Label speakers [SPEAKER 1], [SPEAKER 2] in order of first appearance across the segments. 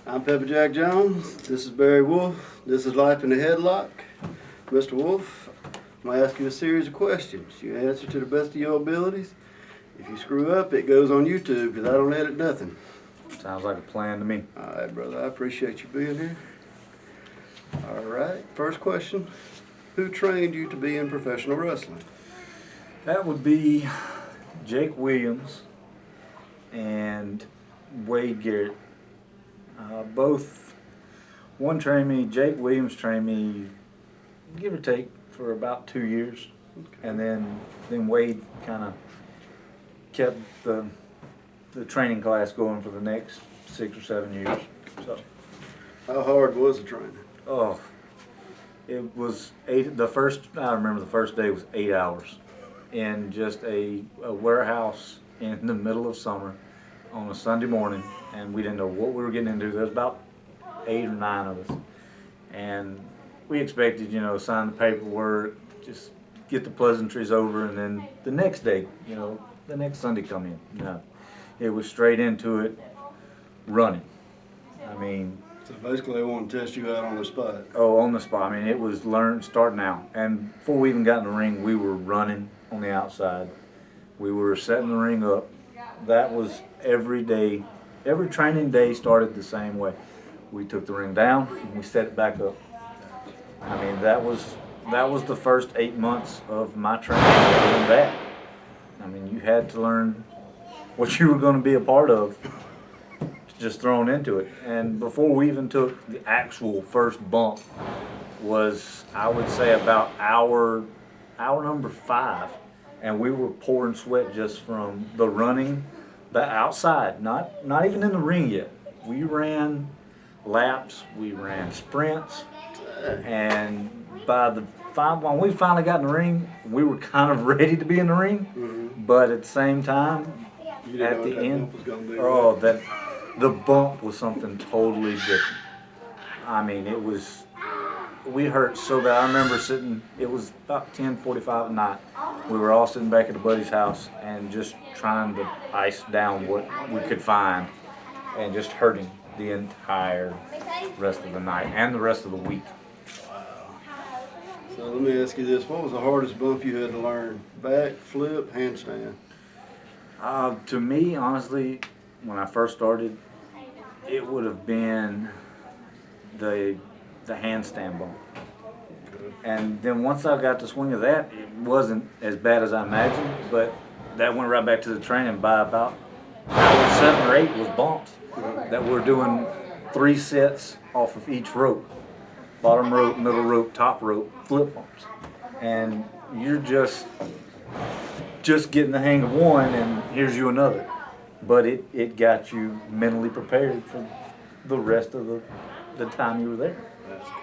[SPEAKER 1] I'm Pepper Jack Jones. This is Barry Wolf. This is Life in the Headlock. Mr. Wolf, I'm going to ask you a series of questions. You answer to the best of your abilities. If you screw up, it goes on YouTube because I don't edit nothing.
[SPEAKER 2] Sounds like a plan to me.
[SPEAKER 1] All right, brother. I appreciate you being here. All right. First question. Who trained you to be in professional wrestling?
[SPEAKER 2] That would be Jake Williams and Wade Garrett. Jake Williams trained me, give or take, for about 2 years. Okay. And then Wade kind of kept the training class going for the next 6 or 7 years. So,
[SPEAKER 1] how hard was the training?
[SPEAKER 2] Oh, it was I remember the first day was 8 hours in just a warehouse in the middle of summer on a Sunday morning, and we didn't know what we were getting into. There was about 8 or 9 of us, and we expected, sign the paperwork, just get the pleasantries over, and then the next day, the next Sunday come in. No, it was straight into it, running. I mean,
[SPEAKER 1] so basically they want to test you out on the spot.
[SPEAKER 2] Oh, on the spot. I mean, it was starting out, and before we even got in the ring, we were running on the outside. We were setting the ring up. That was every day. Every training day started the same way. We took the ring down and we set it back up. I mean, that was the first 8 months of my training doing that. I mean, you had to learn what you were going to be a part of, just thrown into it. And before we even took the actual first bump was, I would say, about hour number 5. And we were pouring sweat just from the running, the outside, not even in the ring yet. We ran laps, we ran sprints, and when we finally got in the ring, we were kind of ready to be in the ring. Mm-hmm. But at the same time, at the end, the bump was something totally different. I mean, we hurt so bad. I remember it was about 10:45 at night. We were all sitting back at a buddy's house and just trying to ice down what we could find and just hurting the entire rest of the night and the rest of the week.
[SPEAKER 1] So let me ask you this. What was the hardest bump you had to learn? Back, flip, handstand?
[SPEAKER 2] To me, honestly, when I first started, it would have been the handstand bump. And then once I got the swing of that, it wasn't as bad as I imagined, but that went right back to the training. By about hour 7 or 8 was bumps that we're doing 3 sets off of each rope. Bottom rope, middle rope, top rope, flip bumps. And you're just getting the hang of one, and here's you another. But it got you mentally prepared for the rest of the time you were there.
[SPEAKER 1] That's cool.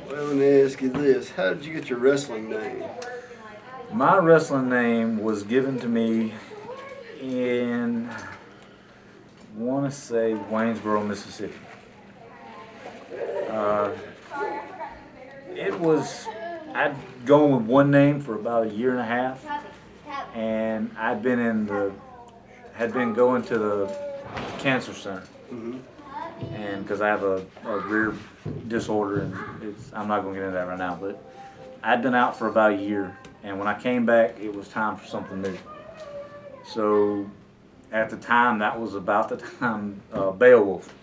[SPEAKER 1] Well, let me ask you this. How did you get your wrestling name?
[SPEAKER 2] My wrestling name was given to me in, I want to say, Waynesboro, Mississippi. I'd gone with one name for about a year and a half, and I'd been going to the cancer center. Mm-hmm. And because I have a rare disorder, and I'm not going to get into that right now, but I'd been out for about a year, and when I came back, it was time for something new. So at the time, that was about the time Beowulf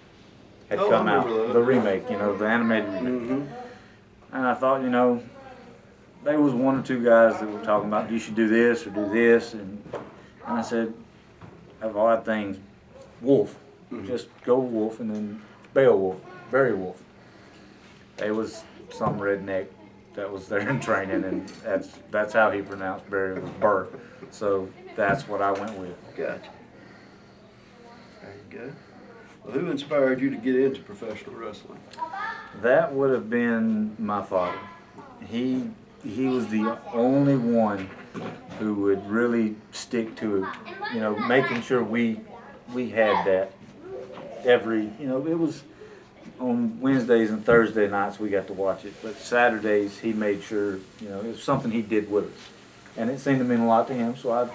[SPEAKER 2] had come out, the remake, the animated remake. Mm-hmm. And I thought, there was 1 or 2 guys that were talking about, you should do this or do this, and I said, of all things, Wolf. Mm-hmm. Just go Wolf, and then Beowulf, Barry Wolf. There was some redneck that was there in training, and that's how he pronounced Barry was Burr. So that's what I went with.
[SPEAKER 1] Gotcha. There you go. Well, who inspired you to get into professional wrestling?
[SPEAKER 2] That would have been my father. He was the only one who would really stick to it, making sure we had that. It was on Wednesdays and Thursday nights we got to watch it, but Saturdays he made sure, it was something he did with us, and it seemed to mean a lot to him. So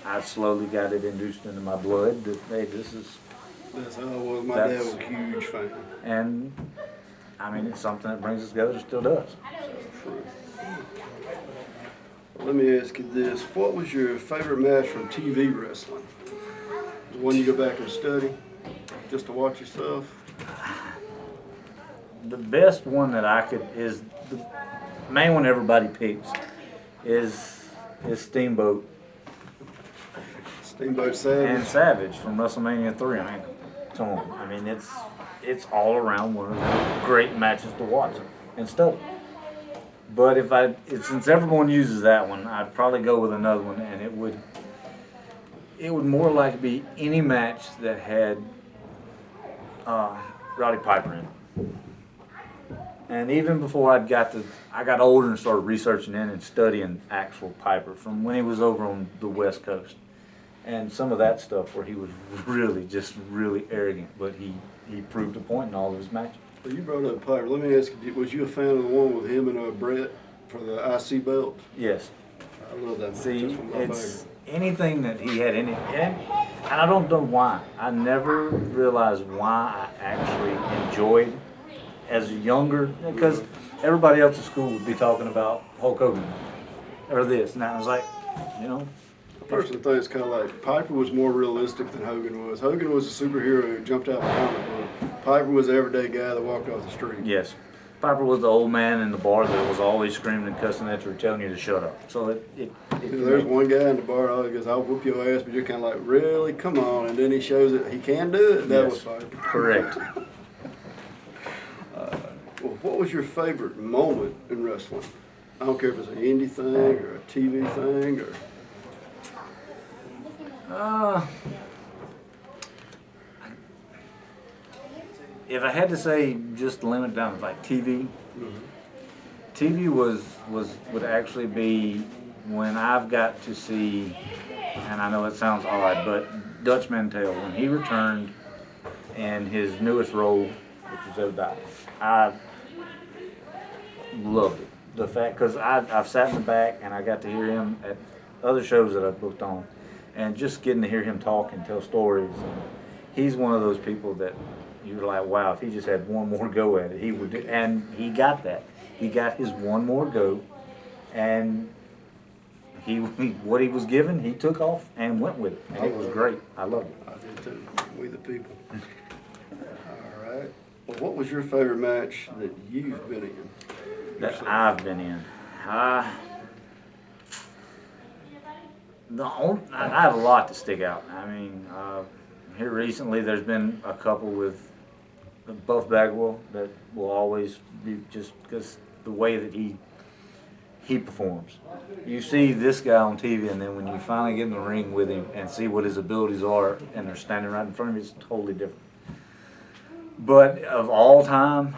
[SPEAKER 2] I slowly got it induced into my blood that, hey, this is
[SPEAKER 1] That's how it was. My dad was a huge fan.
[SPEAKER 2] And I mean, it's something that brings us together, still does.
[SPEAKER 1] True. Let me ask you this. What was your favorite match from TV wrestling? The one you go back and study just to watch yourself?
[SPEAKER 2] The best one that I could is the main one everybody picks is Steamboat
[SPEAKER 1] Steamboat Savage.
[SPEAKER 2] and Savage from WrestleMania 3. I mean, come on. I mean, it's all around one of the great matches to watch and study. But since everyone uses that one, I'd probably go with another one, and it would more like be any match that had Roddy Piper in it. And even before I got older and started researching in and studying actual Piper from when he was over on the West Coast. And some of that stuff where he was really arrogant, but he proved a point in all of his matches.
[SPEAKER 1] Well, you brought up Piper. Let me ask you, was you a fan of the one with him and Brett for the IC belt?
[SPEAKER 2] Yes.
[SPEAKER 1] I love that match.
[SPEAKER 2] See,
[SPEAKER 1] That's one of my
[SPEAKER 2] it's
[SPEAKER 1] favorites.
[SPEAKER 2] anything that he had in it. And I don't know why. I never realized why I actually enjoyed as a younger, because everybody else at school would be talking about Hulk Hogan or this. And I was like, you know.
[SPEAKER 1] I personally think it's kind of like Piper was more realistic than Hogan was. Hogan was a superhero who jumped out of the comic book. Piper was the everyday guy that walked off the street.
[SPEAKER 2] Yes. Piper was the old man in the bar that was always screaming and cussing at you or telling you to shut up. So
[SPEAKER 1] There's one guy in the bar that goes, "I'll whoop your ass," but you're kind of like, "Really? Come on!" And then he shows that he can do it. That was Piper.
[SPEAKER 2] Correct.
[SPEAKER 1] Well, what was your favorite moment in wrestling? I don't care if it's an indie thing or a TV thing or.
[SPEAKER 2] If I had to say, just limit it down to like TV. TV would actually be when I've got to see, and I know it sounds odd, but Dutch Mantell when he returned in his newest role, which was Headlock. I loved it. The fact, because I've sat in the back and I got to hear him at other shows that I've booked on, and just getting to hear him talk and tell stories. He's one of those people that you're like, wow, if he just had one more go at it, he would do. And he got that. He got his one more go, and what he was given, he took off and went with it. And it was great. I loved it.
[SPEAKER 1] I did too. We the people. All right. Well, what was your favorite match that you've been in?
[SPEAKER 2] That I've been in. I have a lot to stick out. I mean, here recently there's been a couple with Buff Bagwell that will always be just because the way that he performs. You see this guy on TV, and then when you finally get in the ring with him and see what his abilities are, and they're standing right in front of you, it's totally different. But of all time,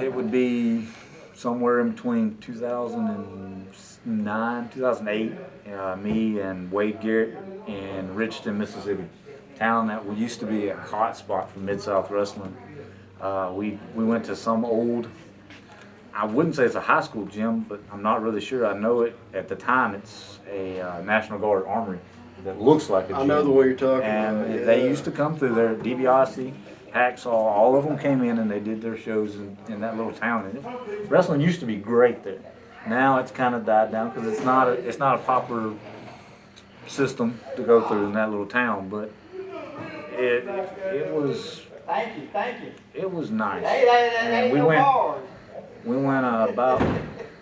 [SPEAKER 2] it would be somewhere in between 2009, 2008, me and Wade Garrett in Richardson, Mississippi, town that used to be a hot spot for Mid-South wrestling. We went to some old, I wouldn't say it's a high school gym, but I'm not really sure. I know it at the time. It's a National Guard armory that looks like a gym.
[SPEAKER 1] I know the one you're talking
[SPEAKER 2] and
[SPEAKER 1] about. Yeah.
[SPEAKER 2] They used to come through there. DiBiase, Hacksaw, all of them came in and they did their shows in that little town. And wrestling used to be great there. Now it's kind of died down because it's not a popular system to go through in that little town. But it was.
[SPEAKER 3] Thank you.
[SPEAKER 2] It was nice.
[SPEAKER 3] Hey,
[SPEAKER 2] And we went about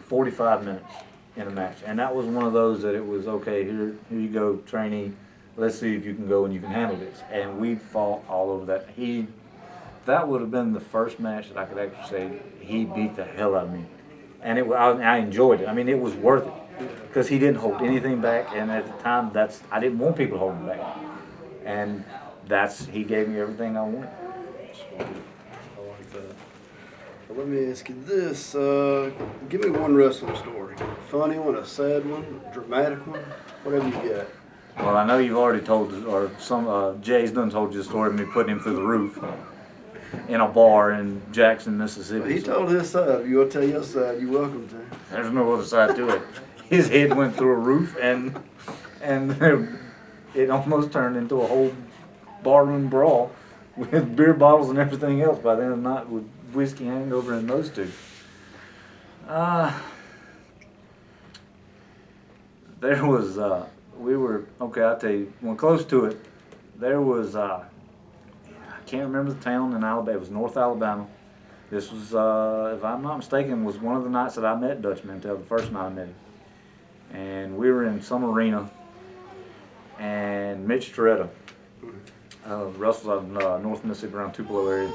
[SPEAKER 2] 45 minutes in a match, and that was one of those that it was okay. Here you go, trainee. Let's see if you can go and you can handle this. And we fought all over that. That would have been the first match that I could actually say he beat the hell out of me, and I enjoyed it. I mean, it was worth it because he didn't hold anything back, and at the time, I didn't want people holding back, and he gave me everything I wanted.
[SPEAKER 1] I like that. Well, let me ask you this. Give me one wrestling story. Funny one, a sad one, a dramatic one, whatever you got.
[SPEAKER 2] Well, I know you've already told, or Jay's done told you the story of me putting him through the roof in a bar in Jackson, Mississippi.
[SPEAKER 1] Well, he told his side. If you want to tell your side, you're welcome to.
[SPEAKER 2] There's no other side to it. His head went through a roof, and it almost turned into a whole barroom brawl. with beer bottles and everything else by the end of the night with whiskey hangover in those two. There was, I'll tell you, when close to it, there was, I can't remember the town in Alabama, it was North Alabama. This was, if I'm not mistaken, was one of the nights that I met Dutch Mantel, the first night I met him. And we were in some arena, and Mitch Toretta, wrestles out in North Mississippi around Tupelo area,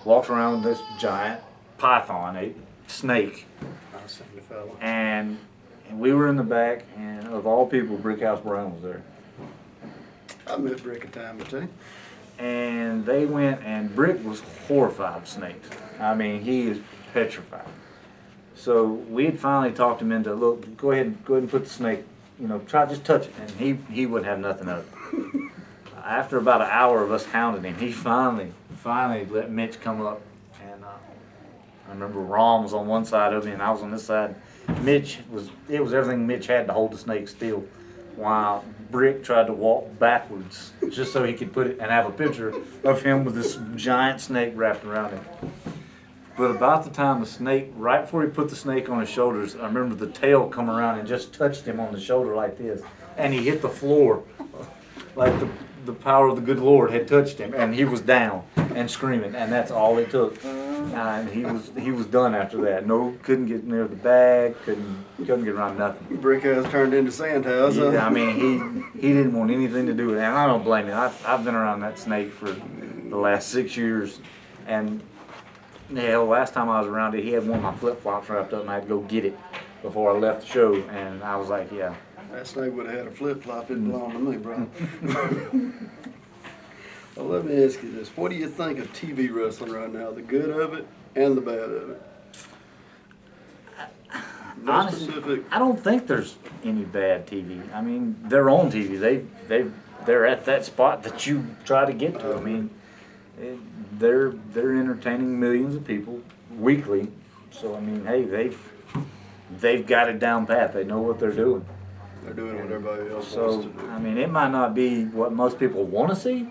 [SPEAKER 2] walks around with this giant python, a snake.
[SPEAKER 1] I seen the fella.
[SPEAKER 2] And we were in the back, and of all people, Brickhouse Brown was there.
[SPEAKER 1] I met Brick a time or two.
[SPEAKER 2] And they went, and Brick was horrified of snakes. I mean, he is petrified. So we had finally talked him into, look, go ahead and put the snake, just touch it. And he wouldn't have nothing of it. After about an hour of us hounding him, he finally let Mitch come up. And I remember Rom was on one side of me, and I was on this side. It was everything Mitch had to hold the snake still, while Brick tried to walk backwards just so he could put it and have a picture of him with this giant snake wrapped around him. But about the time the snake, right before he put the snake on his shoulders, I remember the tail come around and just touched him on the shoulder like this, and he hit the floor like the power of the good Lord had touched him, and he was down and screaming, and that's all it took. And he was done after that. No, couldn't get near the bag, couldn't get around nothing.
[SPEAKER 1] Brickhouse turned into Sandhouse. Huh?
[SPEAKER 2] Yeah, I mean, he didn't want anything to do with it, and I don't blame him. I've been around that snake for the last 6 years, and last time I was around it, he had one of my flip-flops wrapped up, and I had to go get it before I left the show, and I was like, yeah.
[SPEAKER 1] That snake would have had a flip-flop, it belonged to me, bro. Well, let me ask you this. What do you think of TV wrestling right now? The good of it and the bad of it?
[SPEAKER 2] Honestly, I don't think there's any bad TV. I mean, they're on TV. They're at that spot that you try to get to. I mean, they're entertaining millions of people weekly. So I mean, hey, they've got it down pat. They know what they're doing.
[SPEAKER 1] They're doing what everybody else
[SPEAKER 2] So
[SPEAKER 1] wants to do.
[SPEAKER 2] I mean, it might not be what most people want to see,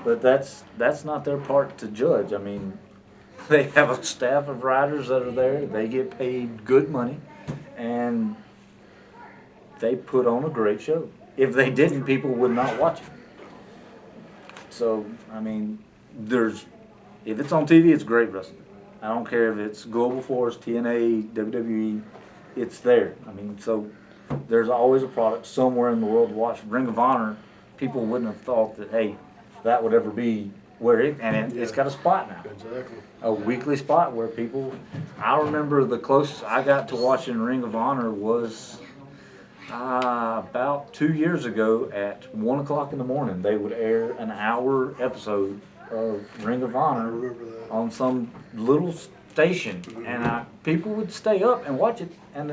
[SPEAKER 2] but that's not their part to judge. I mean, they have a staff of writers that are there. They get paid good money, and they put on a great show. If they didn't, people would not watch it. So I mean, if it's on TV, it's great wrestling. I don't care if it's Global Force, TNA, WWE. It's there. I mean, so there's always a product somewhere in the world to watch. Ring of Honor, people wouldn't have thought that, hey, that would ever be where it's got a spot now.
[SPEAKER 1] Exactly.
[SPEAKER 2] A weekly spot where people, I remember the closest I got to watching Ring of Honor was about 2 years ago at 1 o'clock in the morning. They would air an hour episode of Ring of Honor on some little station, and people would stay up and watch it, and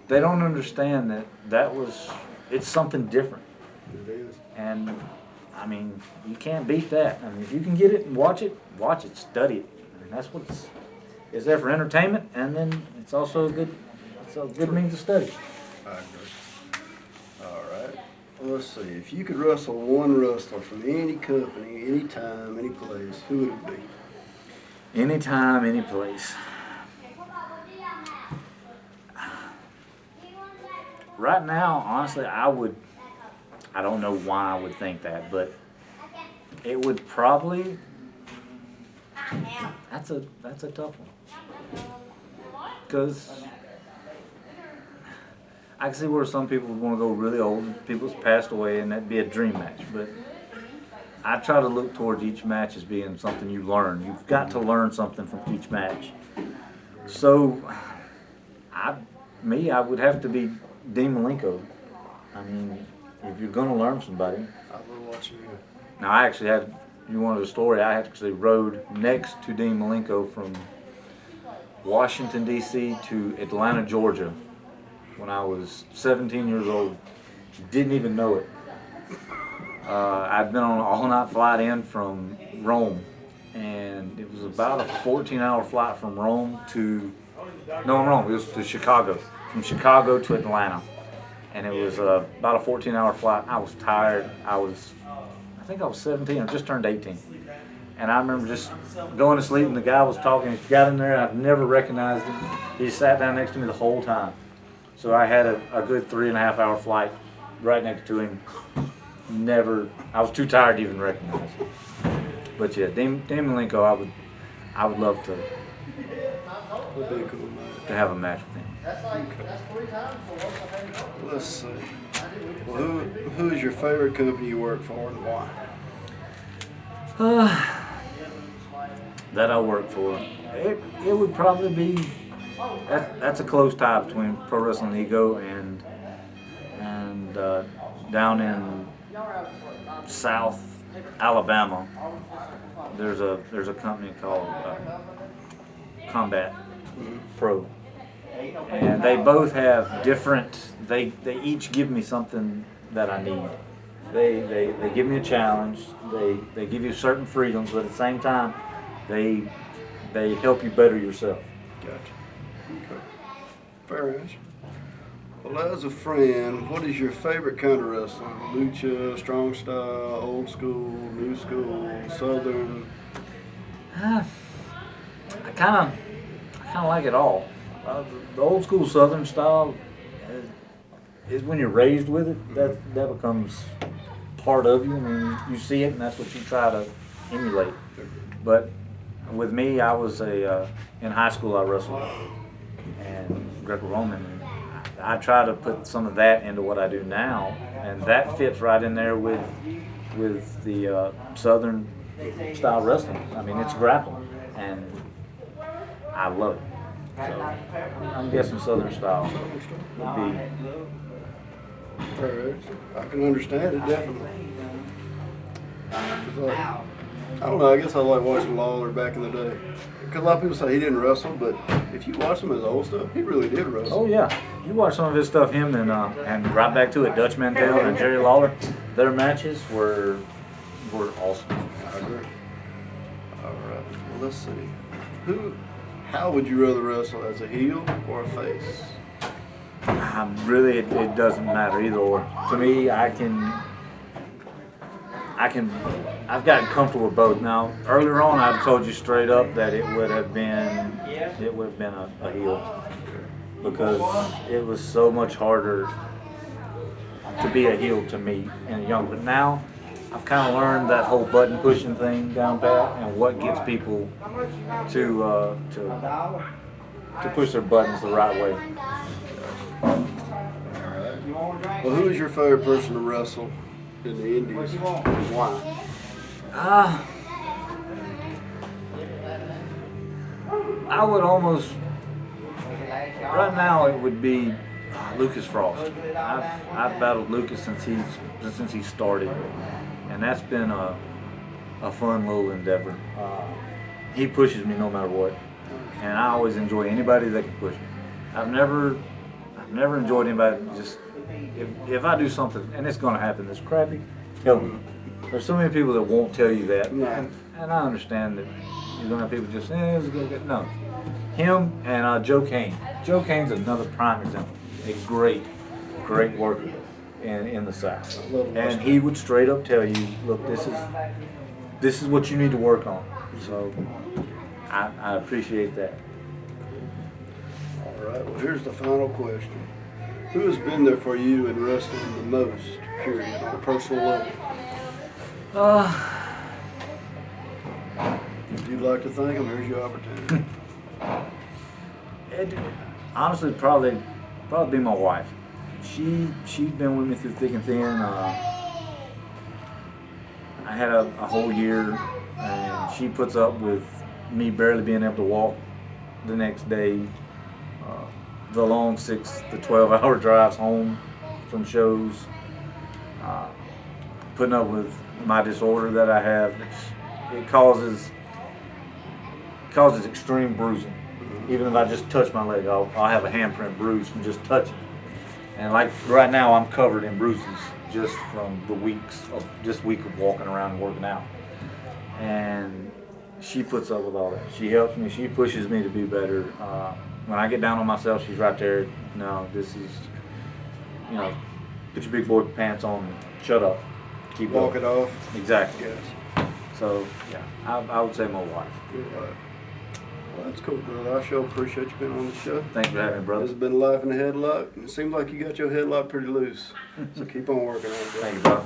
[SPEAKER 2] they don't understand it's something different.
[SPEAKER 1] It is.
[SPEAKER 2] And I mean, you can't beat that. I mean, if you can get it and watch it, study it. I mean, that's it's there for entertainment, and then it's also a good means of study.
[SPEAKER 1] I agree. All right. Well, let's see. If you could wrestle one wrestler from any company, any time, any place, who would it be?
[SPEAKER 2] Anytime, any place. Right now, honestly, I don't know why I would think that, but it would probably, that's a tough one. Because I can see where some people would want to go really old, people's passed away, and that'd be a dream match. But I try to look towards each match as being something you learn. You've got to learn something from each match. So, I would have to be Dean Malenko. I mean, if you're going to learn somebody.
[SPEAKER 1] I love watching you.
[SPEAKER 2] Now, I actually you wanted a story, I actually rode next to Dean Malenko from Washington, D.C. to Atlanta, Georgia when I was 17 years old. Didn't even know it. I'd been on an all-night flight in from Rome, and it was about a 14-hour flight from Rome to, no, I'm wrong, it was to Chicago. From Chicago to Atlanta, and it was about a 14-hour flight. I was tired. I think I was 17. I just turned 18, And I remember just going to sleep and the guy was talking. He got in there and I've never recognized him. He sat down next to me the whole time. So I had a good 3.5 hour flight right next to him. I was too tired to even recognize him. But yeah, Damon Linko, I would love to
[SPEAKER 1] Would be a cool match.
[SPEAKER 2] have a match with him.
[SPEAKER 1] Let's see. Well, who is your favorite company you work for and why?
[SPEAKER 2] That I work for, it would probably be that's a close tie between Pro Wrestling Ego and down in South Alabama. There's a company called Combat Pro, and they both have different. They each give me something that I need. They give me a challenge. They give you certain freedoms, but at the same time, they help you better yourself.
[SPEAKER 1] Gotcha. Okay. Fair answer. Well, as a friend, what is your favorite kind of wrestling? Lucha, strong style, old school, new school, southern?
[SPEAKER 2] I kind of like it all. The old school southern style is when you're raised with it. That becomes part of you. I mean, you see it, and that's what you try to emulate. But with me, I was in high school I wrestled and Greco-Roman. I try to put some of that into what I do now, and that fits right in there with the Southern style wrestling. I mean, it's grappling, and I love it. So I'm guessing Southern style would be.
[SPEAKER 1] Fair answer. I can understand it definitely. 'Cause I don't know. I guess I like watching Lawler back in the day. Because a lot of people say he didn't wrestle, but if you watch some of his old stuff, he really did wrestle.
[SPEAKER 2] Oh yeah, you watch some of his stuff, him and right back to it, Dutch Mantel and Jerry Lawler. Their matches were awesome.
[SPEAKER 1] I agree. All right. Well, let's see. How would you rather wrestle, as a heel or a face?
[SPEAKER 2] Really, it doesn't matter either or. To me, I've gotten comfortable with both. Now, earlier on, I told you straight up that it would have been a heel, because it was so much harder to be a heel to me and young. But now, I've kind of learned that whole button pushing thing down pat and what gets people to push their buttons the right way.
[SPEAKER 1] Well, who is your favorite person to wrestle in the Indies and why?
[SPEAKER 2] I would almost, right now it would be Lucas Frost. I've battled Lucas since he started, and that's been a fun little endeavor. He pushes me no matter what, and I always enjoy anybody that can push me. I've never enjoyed anybody just if I do something and it's gonna happen that's crappy, help me. There's so many people that won't tell you that, and I understand that you're gonna have people just say, it's gonna get no. Him and Joe Kane. Joe Kane's another prime example. A great worker in the South, and he would straight up tell you, look, this is what you need to work on. So I appreciate that.
[SPEAKER 1] All right. Well, here's the final question. Who has been there for you in wrestling the most, period, on a personal level? If you'd like to thank him, here's your opportunity.
[SPEAKER 2] Honestly, probably be my wife. She's been with me through thick and thin. I had a whole year, and she puts up with me barely being able to walk the next day. The long 6 to 12 hour drives home from shows, putting up with my disorder that I have. It causes extreme bruising. Even if I just touch my leg, I'll have a handprint bruise from just touching. And like right now, I'm covered in bruises just from the week of walking around and working out. And she puts up with all that. She helps me. She pushes me to be better. When I get down on myself, she's right there. No, this is, put your big boy pants on and shut up. Keep
[SPEAKER 1] Walk
[SPEAKER 2] going.
[SPEAKER 1] it off.
[SPEAKER 2] Exactly.
[SPEAKER 1] Yes.
[SPEAKER 2] So yeah, I would say my wife.
[SPEAKER 1] Your wife. Well, that's cool, brother. I sure appreciate you being on the show.
[SPEAKER 2] Thanks for having me, brother.
[SPEAKER 1] This has been Life in the Headlock. It seems like you got your headlock pretty loose. So keep on working on it, brother.
[SPEAKER 2] Thank you, brother.